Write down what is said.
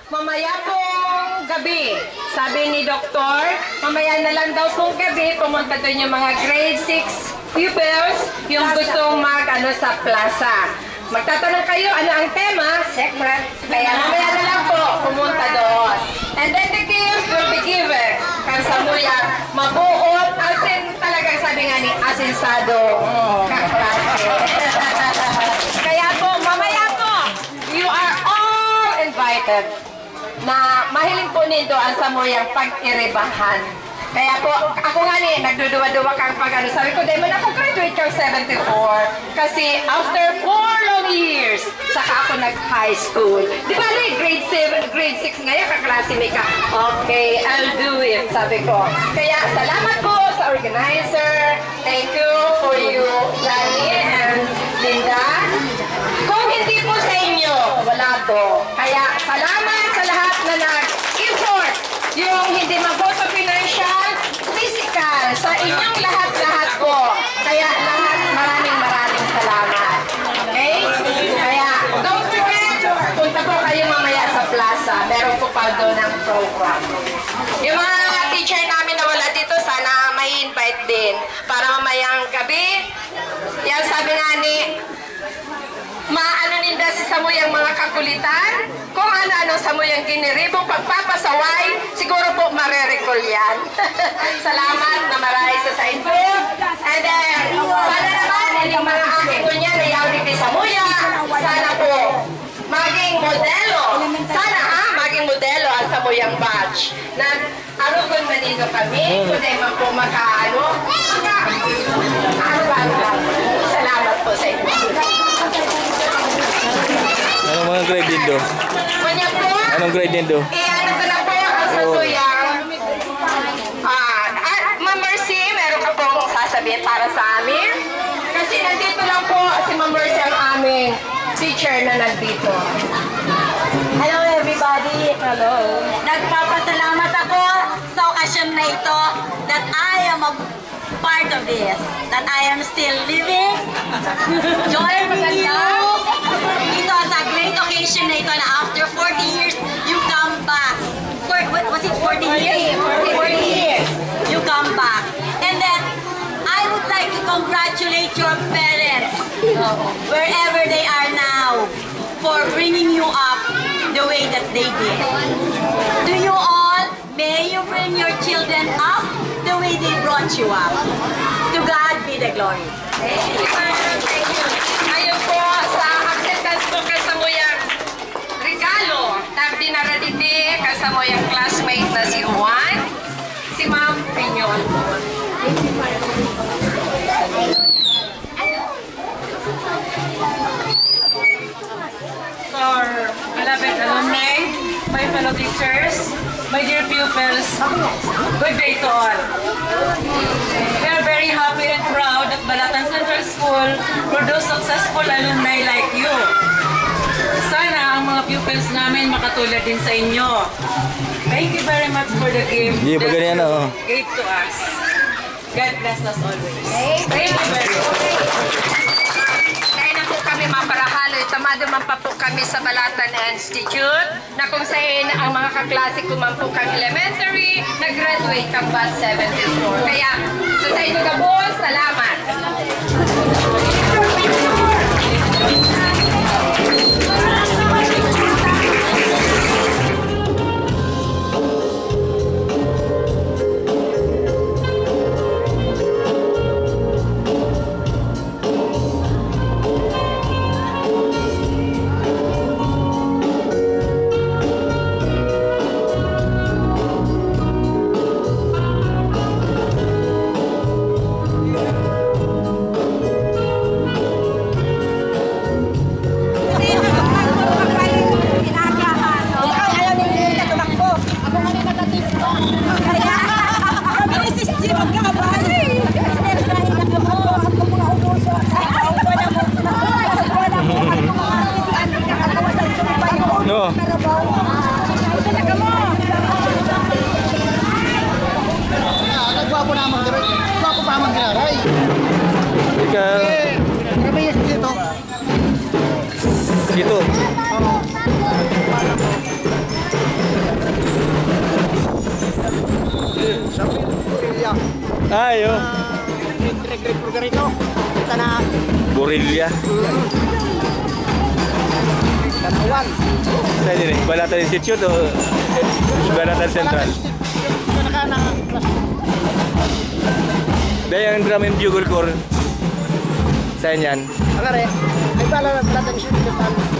mamaya pong gabi, sabi ni Doktor, mamaya na lang daw pong gabi, pumunta doon yung mga grade 6 pupils, yung gustong sa plaza. Magtatanong kayo, ano ang tema? Secret. Kaya mamaya na lang po, pumunta doon. And then the gift will be given. Kasamuya, mabuot, asin talagang sabi nga ni asinsado. Kaklase. Kaya po, mamaya po, you are all invited na mahiling po nito ang samuyang pag-iribahan. Kaya po, ako nga nagduduwa-duwa kang pag-ano. Sabi ko, dahil man ako graduate kang 74. Kasi after 4 long years, saka ako nag-high school. Di ba, grade 6 ngayon, kaklase ka. Okay, I'll do it, sabi ko. Kaya salamat po sa organizer. Thank you for you, Lani and Linda. Kung hindi po sa inyo, wala po. Kaya salamat sa lahat na nag-effort. Yung hindi maboto financial, physical, sa inyong lahat-lahat po. Kaya lahat, maraming salamat. Okay? Kaya, don't forget, punta po kayo mamaya sa plaza. Meron po pa doon ang program. Yung mga teacher namin na wala dito, sana may invite din. Para mamayang gabi, yan sabi nga ni, maano ninda si Samuyang mga kakulitan, kung ano-ano Samuyang giniribong pagpapasaway, siguro po marerecall yan. Salamat na maraming sa inyo. And then, sana naman, yung mga aking kunya na yaw ni Samuya, sana po maging modelo. Sana maging modelo ang Samuyang batch. Nag-arugon man dito kami, kundi man po salamat po sa inyo. Anong mga grade din do? Kanya po? Anong grade din do? Ano ko na po ang Samuyang. Ma'am Mercy, meron ka pong sasabihin para sa amin? Kasi nandito lang po si Ma'am Mercy ang aming teacher na nandito. Hello everybody! Hello. Nagpapasalamat ako sa okasyon na ito that I am a part of this. That I am still living, joining you. Ito sa great occasion na ito na after 40 years, you come back. Was it 40 years? 40 years. You come back. And then, I would like to congratulate your parents, wherever they are now, for bringing you up the way that they did. To you all, may you bring your children up the way they brought you up. To God be the glory. Thank you. Ayun po, sa acceptance po kay Samuyang regalo na dinaraditi kay Samuyang classmate na si Juan, si Ma'am Piñon. Our beloved alumni, my fellow teachers, my dear pupils, good day to all. We are very happy and proud that Balatan Central School produced successful alumni like you. Sana ang mga pupils namin makatulad din sa inyo. Thank you very much for the gift that you gave to us. God bless us always. Thank you very much. Kami maparahalo, tamado man pa po kami sa Balatan Institute na kung saan ang mga kaklase ko man po kang elementary, nag-graduate kang batch 74. Kaya, sa inyo ka po, salamat! No. Nagwapo na mag-diray. Nagwapo pa mag-diray. Ikaw. Kami dito. Dito. Gurilya. Ayo. Grade po rito. Kita na Gurilya. Tanawan. Sa din eh. Balatan Institute o Balatan Central? Kanaka na class. Dahil ang drum and bugle corps. Saan yan? Agare. Ay bala natin siya dito.